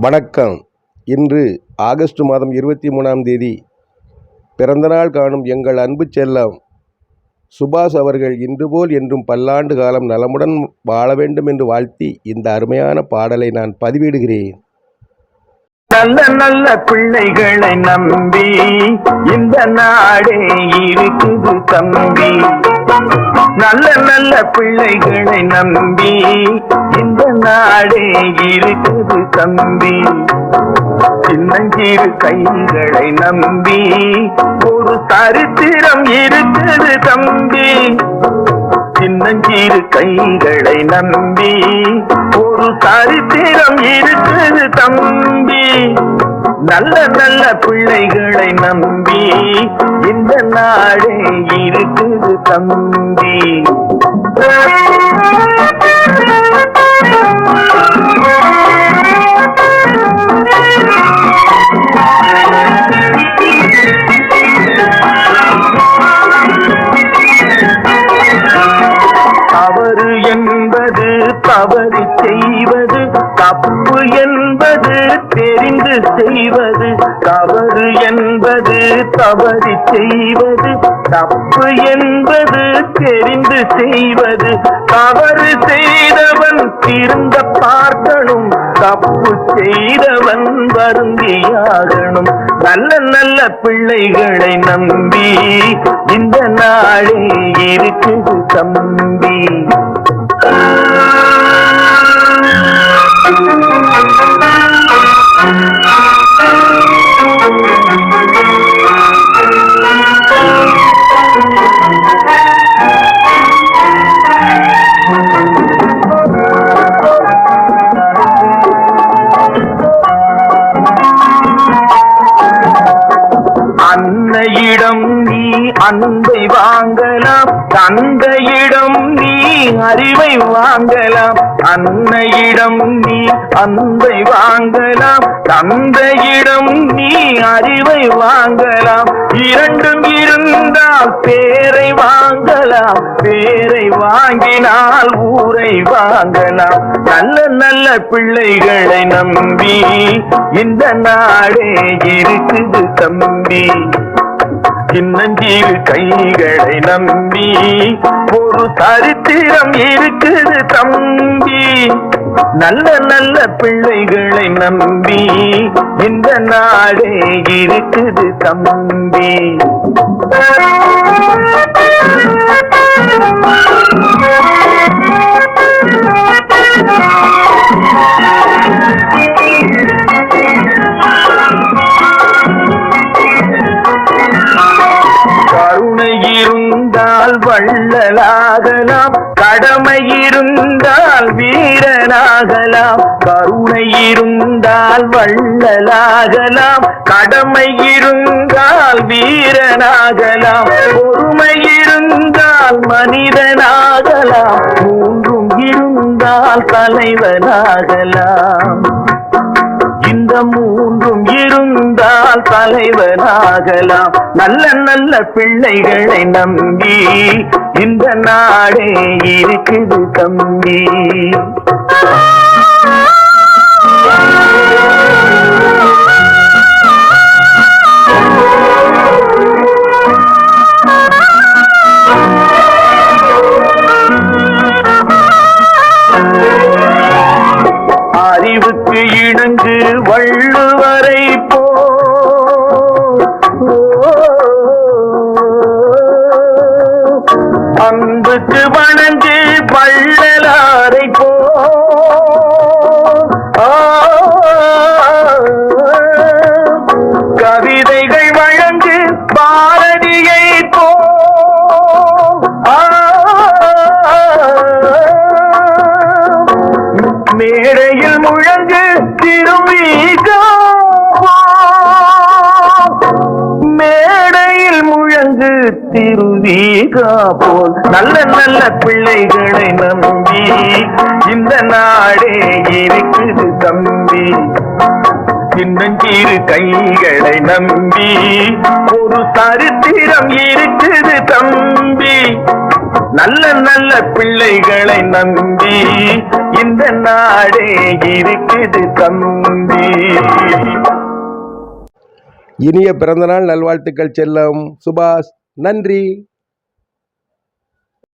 வணக்கம். இன்று ஆகஸ்ட் மாதம் 23ஆம் தேதி பிறந்தநாள் காணும் எங்கள் அன்பு செல்லம் சுபாஷ் அவர்கள் இன்றுபோல் என்றும் பல்லாண்டு காலம் நலமுடன் வாழ வேண்டும் என்று வாழ்த்தி இந்த அருமையான பாடலை நான் பதிவிடுகிறேன். நல்ல நல்ல பிள்ளைகளை நம்பி இந்த நாடே இருக்குது தம்பி. நல்ல நல்ல பிள்ளைகளை நம்பி இந்த நாடே இருக்குது தம்பி. சின்னஞ்சிறு கைகளை நம்பி ஒரு சரித்திரம் இருக்குது தம்பி. சின்னஞ்சிறு கைகளை நம்பி ஒரு சரித்திரம் இருக்குது தம்பி. நல்ல நல்ல பிள்ளைகளை நம்பி இந்த நாடே இருக்குது தம்பி. தவறு என்பது தவறு செய்வது, தப்பு என்பது தெரிந்து செய்வது. தவறு என்பது தவறு செய்வது, தப்பு என்பது தெரிந்து செய்வது. தவறு செய்தவன் திருந்த பார்க்கணும், தப்பு செய்தவன் வருந்தியாகணும். நல்ல நல்ல பிள்ளைகளை நம்பி இந்த நாடே இருக்குது தம்பி. அன்னையிடம் நீ அன்பை வாங்கலாம், தந்தையிடம் நீ அறிவை வாங்கலாம். அன்னையிடம் நீ அன்பை வாங்கலாம், தந்தையிடம் நீ அறிவை வாங்கலாம். இரண்டும் இருந்தால் பேரை வாங்கலாம், பேரை வாங்கினால் ஊரை வாங்கலாம். நல்ல நல்ல பிள்ளைகளை நம்பி இந்த நாடே இருக்குது தம்பி. சின்னஞ்சிறு கைகளை நம்பி ஒரு சரித்திரம் இருக்குது தம்பி. நல்ல நல்ல பிள்ளைகளை நம்பி இந்த நாடே இருக்குது தம்பி. கருணை இருந்தால் வள்ளலாகலாம், கடமை இருந்தால் வீரனாகலாம். கருணை இருந்தால் வள்ளலாகலாம், கடமை இருந்தால் வீரனாகலாம். பொறுமை இருந்தால் மனிதனாகலாம், மூன்றும் இருந்தால் தலைவனாகலாம். இந்த மூன்றும் இருந்தால் தலைவனாகலாம். நல்ல நல்ல பிள்ளைகளை நம்பி இந்த நாடே இருக்குது தம்பி. அறிவுக்கு இணங்கு வள்ளுவரை போ, அன்புக்கு வணங்கு வள்ளலாரை போ. கவிதைகள் வழங்கு பாரதியை போ. மேடையில் முழங்கு திருவிகா, மேடையில் முழங்கு திருவிகா போல். நல்ல நல்ல பிள்ளைகளை நம்பி இந்த நாடே இருக்குது தம்பி. சின்னஞ்சிறு கைகளை நம்பி ஒரு சரித்திரம் இருக்குது தம்பி. நல்ல நல்ல பிள்ளைகளை நம்பி இந்த நாடே இருக்குது தம்பி. இனிய பிறந்தநாள் நல்வாழ்த்துக்கள் செல்லம் சுபாஷ். நன்றி.